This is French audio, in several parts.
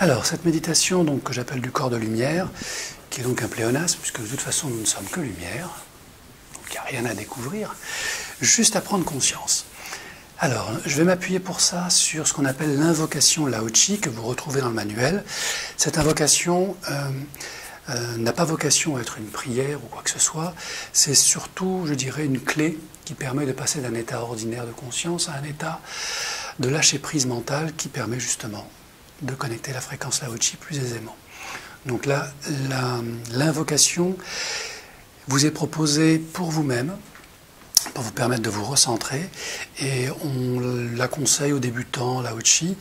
Alors, cette méditation donc, que j'appelle du corps de lumière, qui est donc un pléonasme, puisque de toute façon nous ne sommes que lumière, donc il n'y a rien à découvrir, juste à prendre conscience. Alors, je vais m'appuyer pour ça sur ce qu'on appelle l'invocation Lao-Tzu, que vous retrouvez dans le manuel. Cette invocation n'a pas vocation à être une prière ou quoi que ce soit, c'est surtout, je dirais, une clé qui permet de passer d'un état ordinaire de conscience à un état de lâcher-prise mentale qui permet justement de connecter la fréquence Lao-Tzu plus aisément. Donc là, l'invocation vous est proposée pour vous-même, pour vous permettre de vous recentrer, et on la conseille aux débutants Lao-Tzu,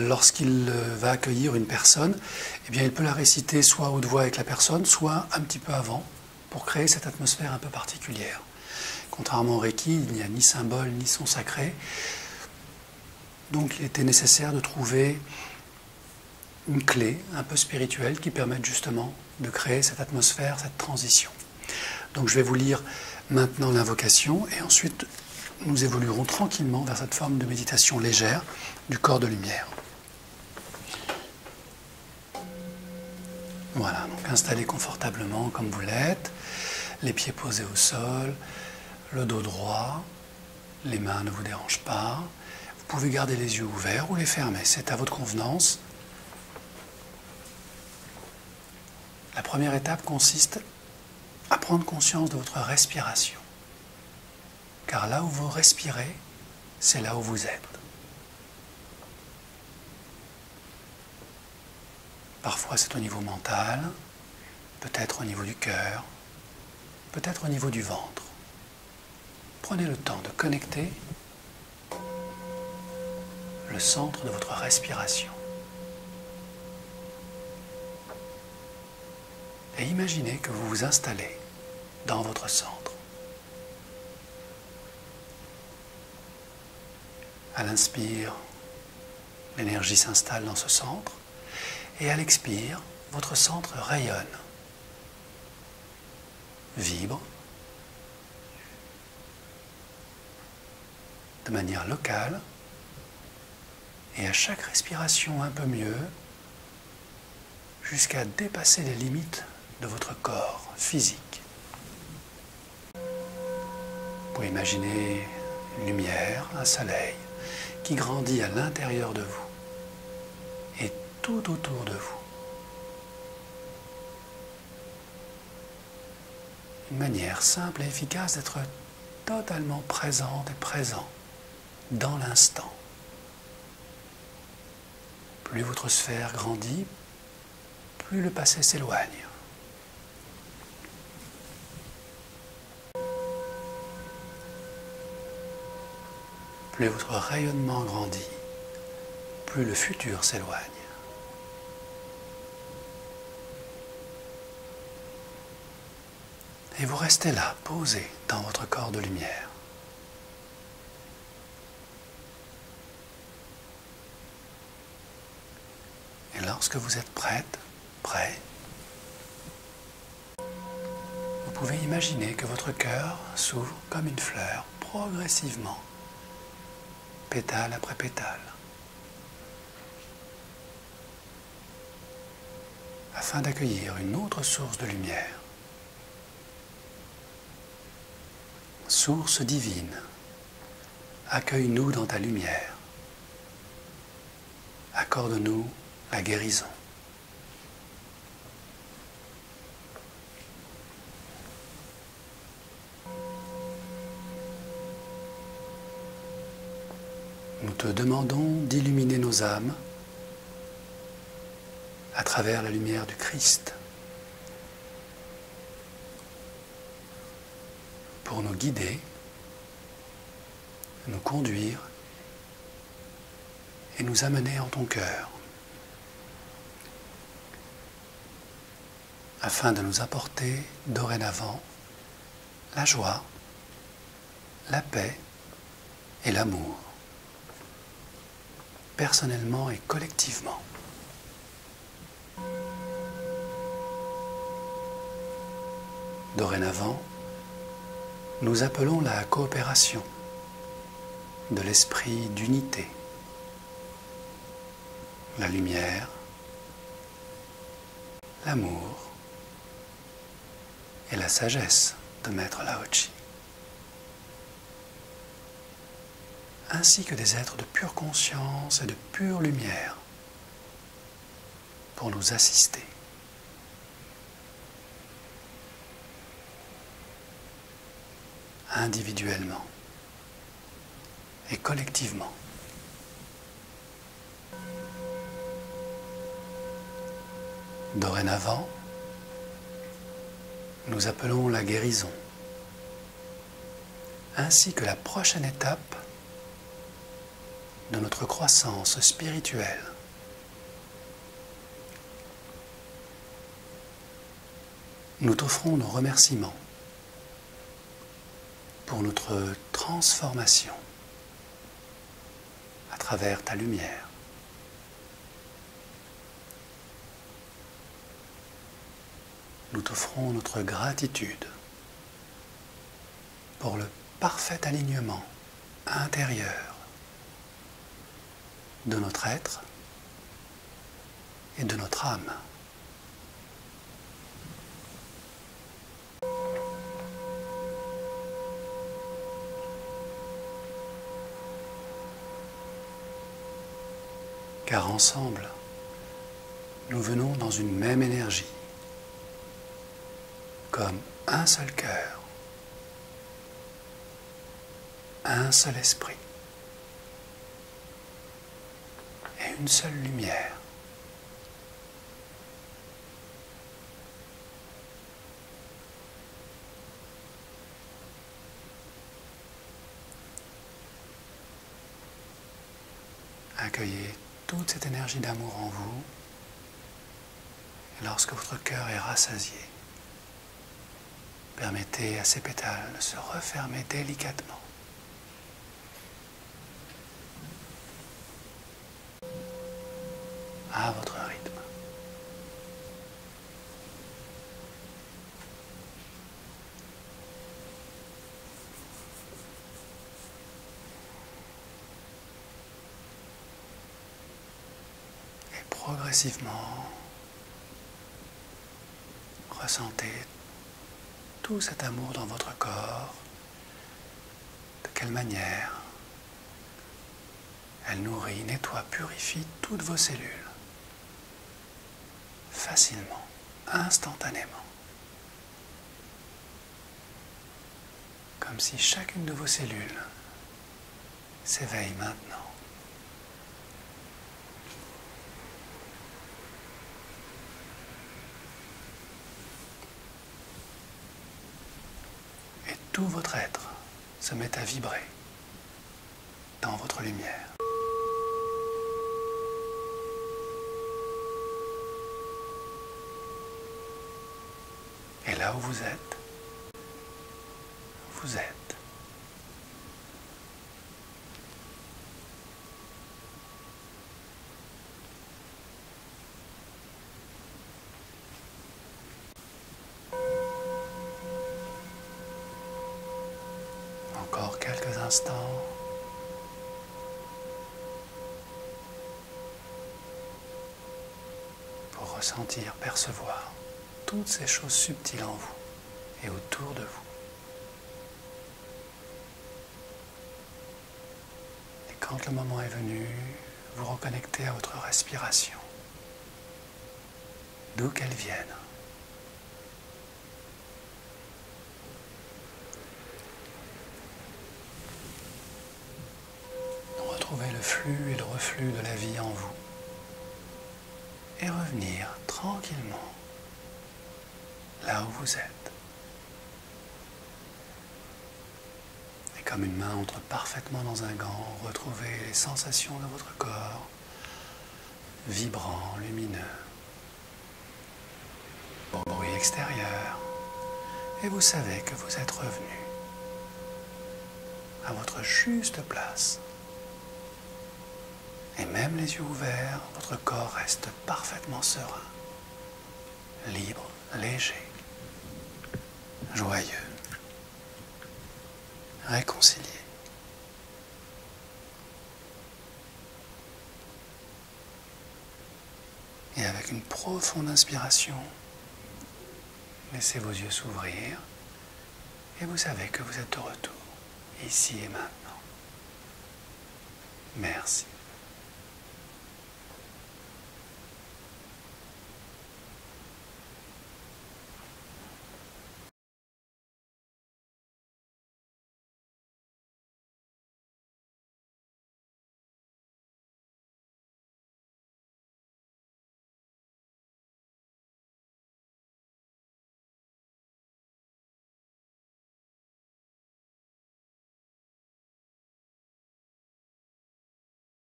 lorsqu'il va accueillir une personne, eh bien il peut la réciter soit à haute voix avec la personne, soit un petit peu avant, pour créer cette atmosphère un peu particulière. Contrairement au Reiki, il n'y a ni symbole ni son sacré, donc il était nécessaire de trouver une clé un peu spirituelle qui permette justement de créer cette atmosphère, cette transition. Donc je vais vous lire maintenant l'invocation et ensuite nous évoluerons tranquillement vers cette forme de méditation légère du corps de lumière. Voilà, donc installez confortablement comme vous l'êtes, les pieds posés au sol, le dos droit, les mains ne vous dérangent pas. Vous pouvez garder les yeux ouverts ou les fermer, c'est à votre convenance. La première étape consiste à prendre conscience de votre respiration. Car là où vous respirez, c'est là où vous êtes. Parfois c'est au niveau mental, peut-être au niveau du cœur, peut-être au niveau du ventre. Prenez le temps de connecter le centre de votre respiration. Et imaginez que vous vous installez dans votre centre. À l'inspire, l'énergie s'installe dans ce centre, et à l'expire, votre centre rayonne, vibre, de manière locale, et à chaque respiration un peu mieux, jusqu'à dépasser les limites de votre corps physique. Vous pouvez imaginer une lumière, un soleil, qui grandit à l'intérieur de vous et tout autour de vous. Une manière simple et efficace d'être totalement présente et présent dans l'instant. Plus votre sphère grandit, plus le passé s'éloigne. Plus votre rayonnement grandit, plus le futur s'éloigne. Et vous restez là, posé dans votre corps de lumière. Et lorsque vous êtes prête, prêt, vous pouvez imaginer que votre cœur s'ouvre comme une fleur, progressivement, pétale après pétale, afin d'accueillir une autre source de lumière. Source divine, accueille-nous dans ta lumière. Accorde-nous la guérison. Nous te demandons d'illuminer nos âmes à travers la lumière du Christ pour nous guider, nous conduire et nous amener en ton cœur afin de nous apporter dorénavant la joie, la paix et l'amour, personnellement et collectivement. Dorénavant, nous appelons la coopération de l'esprit d'unité, la lumière l'amour et la sagesse de Maître Lao-Tzu, ainsi que des êtres de pure conscience et de pure lumière pour nous assister. Individuellement et collectivement. Dorénavant, nous appelons la guérison, ainsi que la prochaine étape de notre croissance spirituelle. Nous t'offrons nos remerciements pour notre transformation à travers ta lumière. Nous t'offrons notre gratitude pour le parfait alignement intérieur de notre être et de notre âme. Car ensemble, nous venons dans une même énergie, comme un seul cœur, un seul esprit et une seule lumière. Accueillez toute cette énergie d'amour en vous, et lorsque votre cœur est rassasié, permettez à ces pétales de se refermer délicatement. À votre rythme. Et progressivement, ressentez tout cet amour dans votre corps. De quelle manière elle nourrit, nettoie, purifie toutes vos cellules. Facilement, instantanément. Comme si chacune de vos cellules s'éveille maintenant. Et tout votre être se met à vibrer dans votre lumière. Et là où vous êtes, vous êtes. Encore quelques instants. Pour ressentir, percevoir toutes ces choses subtiles en vous et autour de vous. Et quand le moment est venu, vous reconnectez à votre respiration, d'où qu'elle vienne. Retrouvez le flux et le reflux de la vie en vous et revenir tranquillement là où vous êtes. Et comme une main entre parfaitement dans un gant, retrouvez les sensations de votre corps, vibrant, lumineux, au bruit extérieur, et vous savez que vous êtes revenu à votre juste place. Et même les yeux ouverts, votre corps reste parfaitement serein, libre, léger, joyeux, réconcilié. Et avec une profonde inspiration, laissez vos yeux s'ouvrir et vous savez que vous êtes de retour, ici et maintenant. Merci.